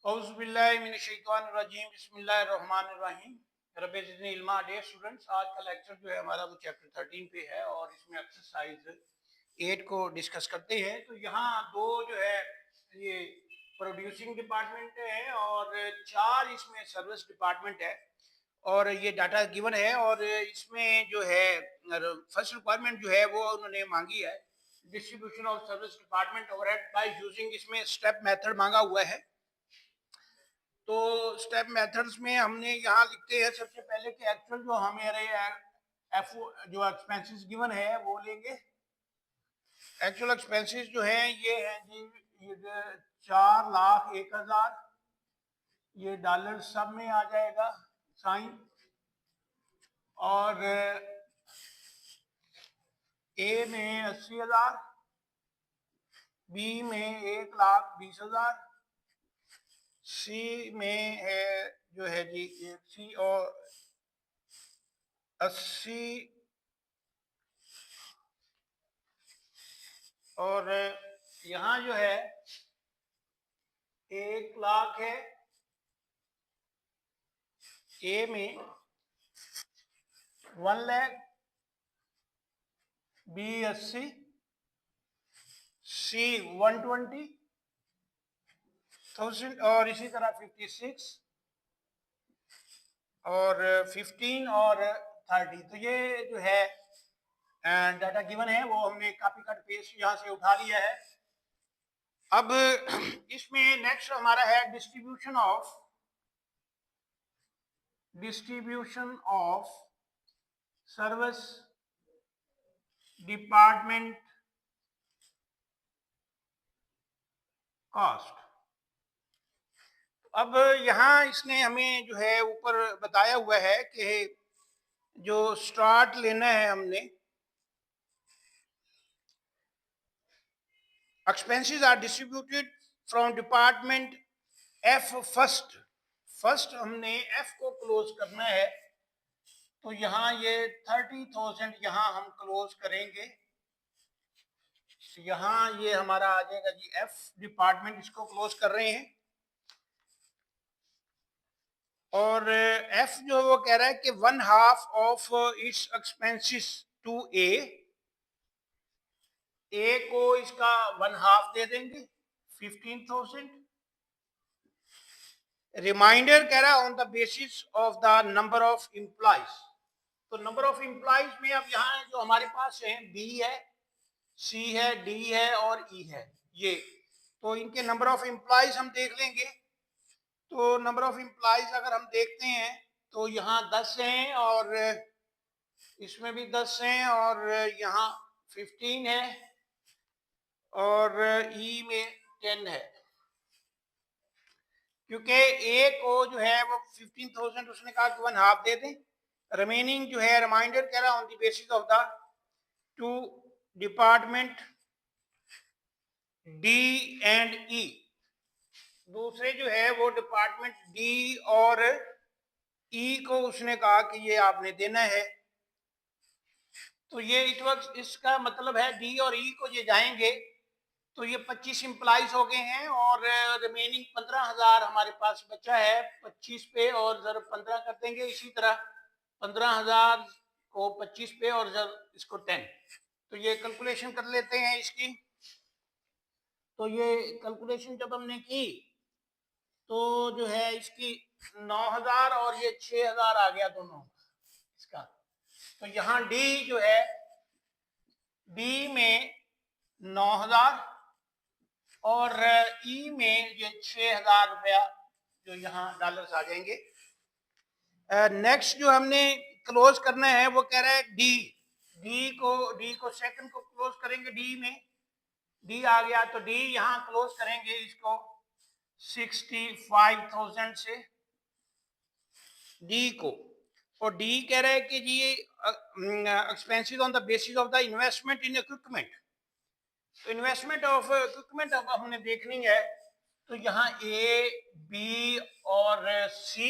औज़ुबिल्लाहिमिनश्शैतानिर्रजीम बिस्मिल्लाहिर्रहमानिर्रहीम rabbi ज़िदनी इल्मा। Dear students, आज का लेक्चर जो है हमारा वो चैप्टर 13 पे है और इसमें एक्सरसाइज 8 को डिस्कस करते हैं। तो यहाँ दो जो है ये प्रोड्यूसिंग डिपार्टमेंट है और 4 इसमें सर्विस डिपार्टमेंट है और ये डाटा गिवन है और इसमें जो है फर्स्ट रिक्वायरमेंट जो है वो उन्होंने मांगी है distribution of service department overhead by using, इसमें स्टेप मेथड मांगा हुआ है। तो स्टेप मेथड्स में हमने यहाँ लिखते हैं सबसे पहले कि एक्चुअल जो हमारे एफ जो एक्सपेंसेस गिवन है वो लेंगे। एक्चुअल एक्सपेंसेस जो है ये है जी 4,01,000, ये डॉलर सब में आ जाएगा साइन। और ए में 80,000, बी में 1,20,000, सी में है जो है जी सी और 80 और यहाँ जो है 1,00,000 है। ए में 1,00,000, बी 80, सी 120,000 और इसी तरह 56 और 15 और 30। तो ये जो है डाटा गिवन है वो हमने कॉपी कट पेस्ट यहाँ से उठा लिया है। अब इसमें नेक्स्ट हमारा है distribution of service department cost. अब यहाँ इसने हमें जो है ऊपर बताया हुआ है कि जो स्टार्ट लेना है हमने, expenses are distributed from department F first हमने एफ को क्लोज करना है। तो यहाँ ये 30,000 यहाँ हम क्लोज करेंगे। यहाँ ये हमारा आ जाएगा जी एफ डिपार्टमेंट, इसको क्लोज कर रहे हैं। और एफ जो वो कह रहा है कि 1/2 ऑफ इट्स एक्सपेंसेस टू ए को इसका 1/2 दे देंगे 15,000। रिमाइंडर कह रहा है on the basis of the number of employees. तो नंबर ऑफ एम्प्लॉइज में अब यहाँ जो हमारे पास है बी है, सी है, डी है और ई है ये। तो इनके नंबर ऑफ एम्प्लॉइज हम देख लेंगे। तो नंबर ऑफ एम्प्लॉइज अगर हम देखते हैं तो यहाँ 10 हैं और इसमें भी 10 हैं और यहाँ 15 है और ई में 10 है। क्योंकि ए को जो है वो 15,000 उसने कहा कि 1/2 दे दें। रिमेनिंग जो है रिमाइंडर कह रहा है on the basis of the two department D and E. दूसरे जो है वो डिपार्टमेंट डी और ई को उसने कहा कि ये आपने देना है। तो ये इसका मतलब है डी और ई को ये जाएंगे तो ये 25 एम्प्लॉइज हो गए हैं और रिमेनिंग 15,000 हमारे पास बचा है 25 पे और जब 15 कर देंगे। इसी तरह 15,000 को 25 पे और जब इसको 10। तो ये कैलकुलेशन कर लेते हैं इसकी। तो ये कैलकुलेशन जब हमने की तो जो है इसकी 9,000 और ये 6,000 आ गया दोनों इसका। तो यहाँ डी जो है डी में 9,000 और ई में ये 6,000 रुपया जो यहाँ डॉलर्स आ जाएंगे। नेक्स्ट जो हमने क्लोज करना है वो कह रहा है डी को सेकंड को क्लोज करेंगे। डी में डी आ गया तो डी यहाँ क्लोज करेंगे इसको 65,000 से डी को। और डी कह रहा है कि जी expenses on the basis of the investment in equipment. तो इन्वेस्टमेंट ऑफ इक्विपमेंट अब हमने देखनी है। तो यहाँ ए, बी और सी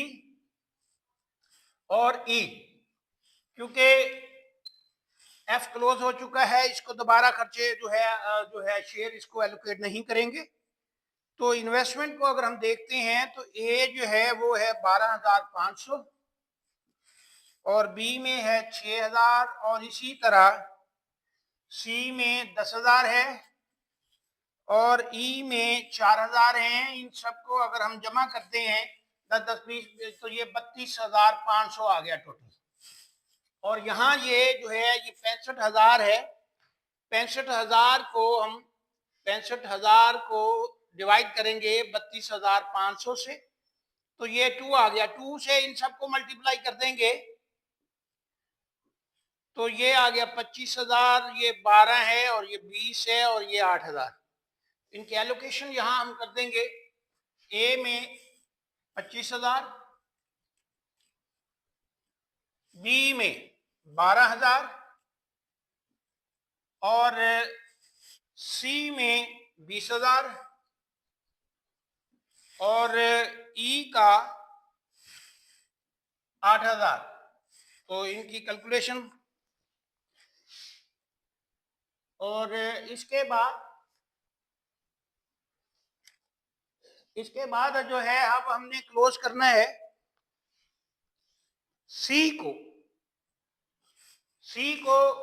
और ई, क्योंकि एफ क्लोज हो चुका है इसको दोबारा खर्चे जो है शेयर इसको एलोकेट नहीं करेंगे। तो इन्वेस्टमेंट को अगर हम देखते हैं तो ए जो है वो है 12,500 और बी में है 6,000 और इसी तरह सी में 10,000 है और ई में 4,000 हैं। इन सबको अगर हम जमा करते हैं 10-10-20 तो ये 32,500 आ गया टोटल। और यहाँ ये जो है ये 65,000 है। 65,000 को डिवाइड करेंगे 32,500 से तो ये 2 आ गया। 2 से इन सबको मल्टीप्लाई कर देंगे तो ये आ गया 25,000, ये 12 है और ये 20 है और ये 8,000। इनकी एलोकेशन यहां हम कर देंगे। ए में 25,000, बी में 12,000 और सी में 20,000 और ई का 8,000। तो इनकी कैलकुलेशन और इसके बाद जो है अब हमने क्लोज करना है सी को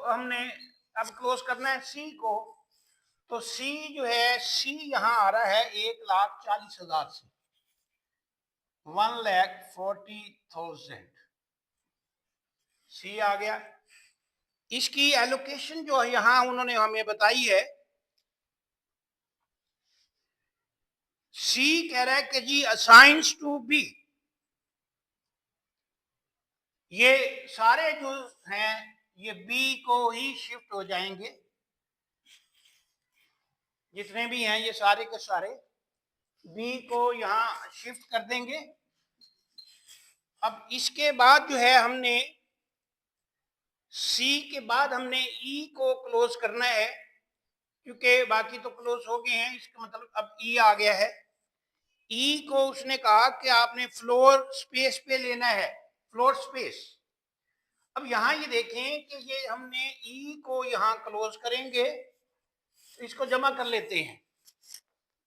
हमने अब क्लोज करना है सी को। तो सी जो है सी यहां आ रहा है 1,40,000 से 1,40,000 सी आ गया। इसकी एलोकेशन जो यहां उन्होंने हमें बताई है, सी कह रहा है कि जी असाइंस टू बी, ये सारे जो हैं ये बी को ही शिफ्ट हो जाएंगे, जितने भी हैं ये सारे के सारे बी को यहां शिफ्ट कर देंगे। अब इसके बाद जो है हमने सी के बाद हमने ई को क्लोज करना है, क्योंकि बाकी तो क्लोज हो गए हैं। इसका मतलब अब ई आ गया है। ई को उसने कहा कि आपने फ्लोर स्पेस पे लेना है, फ्लोर स्पेस। अब यहां ये देखें कि ये हमने ई को यहां क्लोज करेंगे तो इसको जमा कर लेते हैं।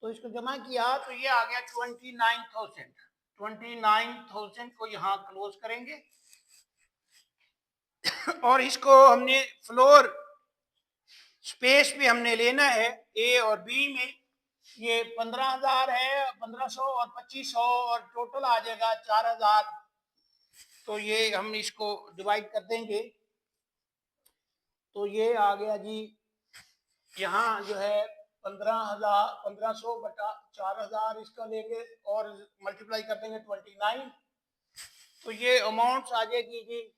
तो इसको जमा किया तो ये आ गया 29,000 को यहां क्लोज करेंगे और इसको हमने फ्लोर स्पेस पे हमने लेना है ए और बी में। ये 15,000 है, 1,500 और 2,500 और टोटल आ जाएगा 4,000। तो ये हम इसको डिवाइड कर देंगे तो ये आ गया जी, यहाँ जो है 15,100 बटा 4,000 इसका लेंगे और मल्टीप्लाई कर देंगे 29। तो ये अमाउंट आ जाएगी जी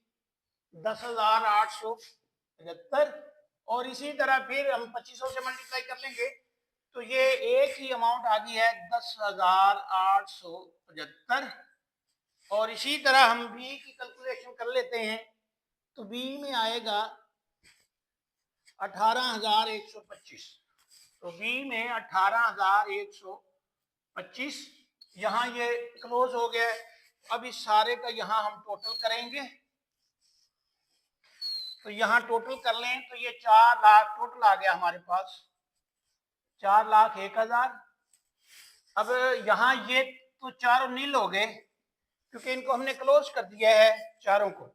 10,875 और इसी तरह फिर हम 2,500 से मल्टीप्लाई कर लेंगे तो ये एक ही अमाउंट आ गई है 10,875। और इसी तरह हम बी की कैलकुलेशन कर लेते हैं तो बी में आएगा 18,125। तो बी में 18,125। यहाँ ये क्लोज हो गया। अब इस सारे का यहाँ हम टोटल करेंगे तो यहाँ टोटल कर लें तो ये 4 लाख टोटल आ गया हमारे पास, 4,01,000। अब यहाँ ये तो चारों नील हो गए क्योंकि इनको हमने क्लोज कर दिया है चारों को।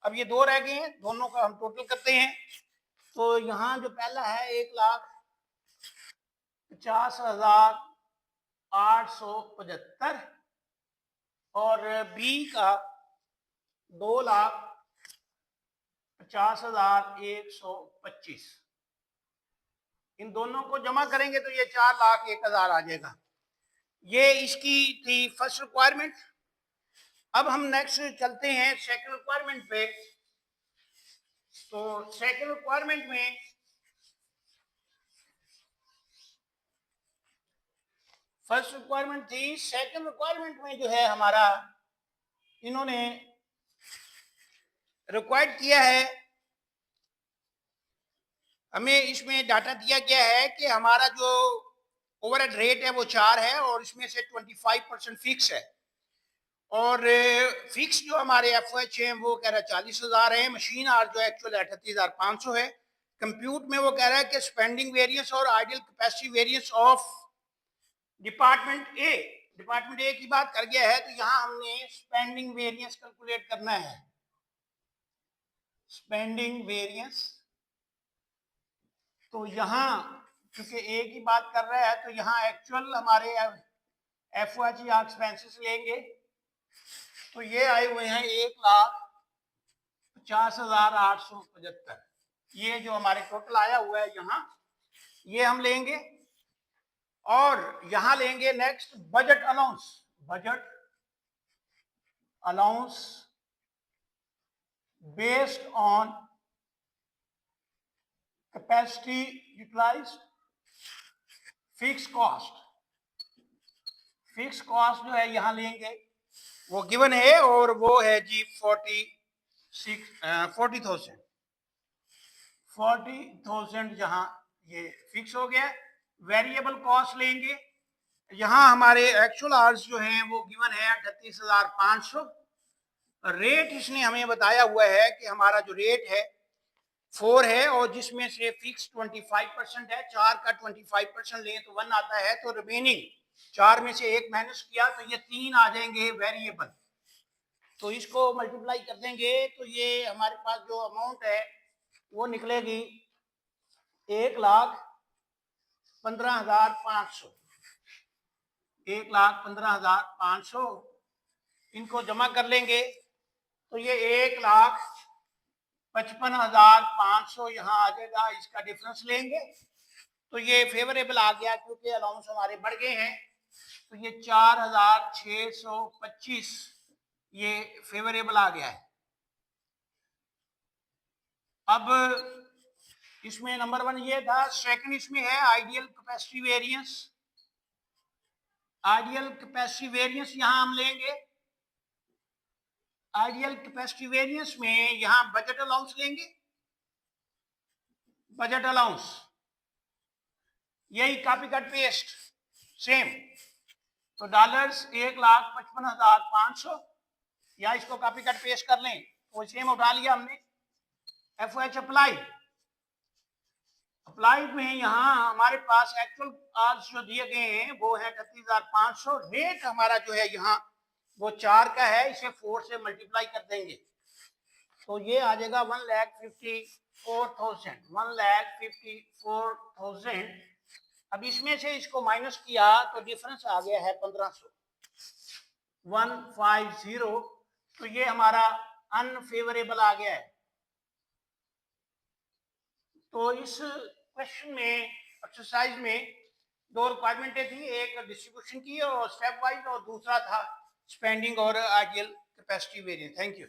अब ये दो रह गए हैं, दोनों का हम टोटल करते हैं। तो यहाँ जो पहला है 1,50,875 और बी का 2,50,125। इन दोनों को जमा करेंगे तो ये 4,01,000 आ जाएगा। ये इसकी थी फर्स्ट रिक्वायरमेंट। अब हम नेक्स्ट चलते हैं सेकंड रिक्वायरमेंट पे। तो सेकंड रिक्वायरमेंट में फर्स्ट रिक्वायरमेंट थी, सेकंड रिक्वायरमेंट में जो है हमारा इन्होंने रिक्वायर्ड किया है, हमें इसमें डाटा दिया गया है कि हमारा जो ओवरहेड रेट है वो 4 है और इसमें से 25% फिक्स है और फिक्स जो हमारे एफओएच हैं वो कह रहा है 40,000 है। मशीन आर जो एक्चुअल 38,500 है। कंप्यूट में वो कह रहा है कि स्पेंडिंग वेरियंस और ideal capacity variance of department A की बात कर गया है, तो यहाँ हमने स्पेंडिंग वेरिएंस कैलकुलेट करना है। स्पेंडिंग वेरिएंस, तो यहाँ क्योंकि ए की बात कर रहा है तो यहाँ एक्चुअल हमारे एफओएच या एक्सपेंसेस लेंगे, तो ये आए हुए हैं 1,50,875। ये जो हमारे टोटल आया हुआ है यहाँ, ये हम लेंगे। और यहां लेंगे next budget allowance based on capacity utilized. Fix cost जो है यहां लेंगे, वो गिवन है, और वो है जी 40,000 जहां ये फिक्स हो गया। वेरिएबल कॉस्ट लेंगे, यहाँ हमारे एक्चुअल आवर्स जो हैं वो गिवन है 38,500। रेट इसने हमें बताया हुआ है कि हमारा जो रेट है 4 है, और जिसमें से फिक्स 25% है। 4 का 25% लें तो 1 आता है, तो रिमेनिंग 4 में से 1 माइनस किया तो ये 3 आ जाएंगे वेरिएबल। तो इसको मल्टीप्लाई कर देंगे तो ये हमारे पास जो अमाउंट है वो निकलेगी 1,15,500। 1,15,500 इनको जमा कर लेंगे तो ये 1,55,500 यहाँ आ जाएगा। इसका डिफरेंस लेंगे तो ये फेवरेबल आ गया, क्योंकि अलाउंस हमारे बढ़ गए हैं, तो ये 4,625 ये फेवरेबल आ गया है। अब इसमें नंबर 1 ये था। सेकंड इसमें है ideal capacity variance. Ideal capacity variance यहां हम लेंगे। आइडियल कैपेसिटी वेरिएंस में यहां बजट अलाउंस लेंगे। बजट अलाउंस यही कॉपी कट पेस्ट सेम, तो डॉलर्स 1,55,500, या इसको कॉपी कट पेस्ट कर लें तो सेम उठा लिया हमने। एफओएच अप्लाइड में यहाँ हमारे पास एक्चुअल आज जो दिए गए हैं वो है 38,500। रेट हमारा जो है यहाँ वो 4 का है, इसे 4 से मल्टीप्लाई कर देंगे तो ये आ जाएगा 1,54,000। 1,54,000। अब इसमें से इसको माइनस किया तो डिफरेंस आ गया है 1,500। 150, तो ये हमारा अनफेवरेबल आ गया है। तो इस क्वेश्चन में, एक्सरसाइज में 2 रिक्वायरमेंटें थी, एक डिस्ट्रीब्यूशन की और स्टेप वाइज, और दूसरा था स्पेंडिंग और ideal capacity variance. Thank you.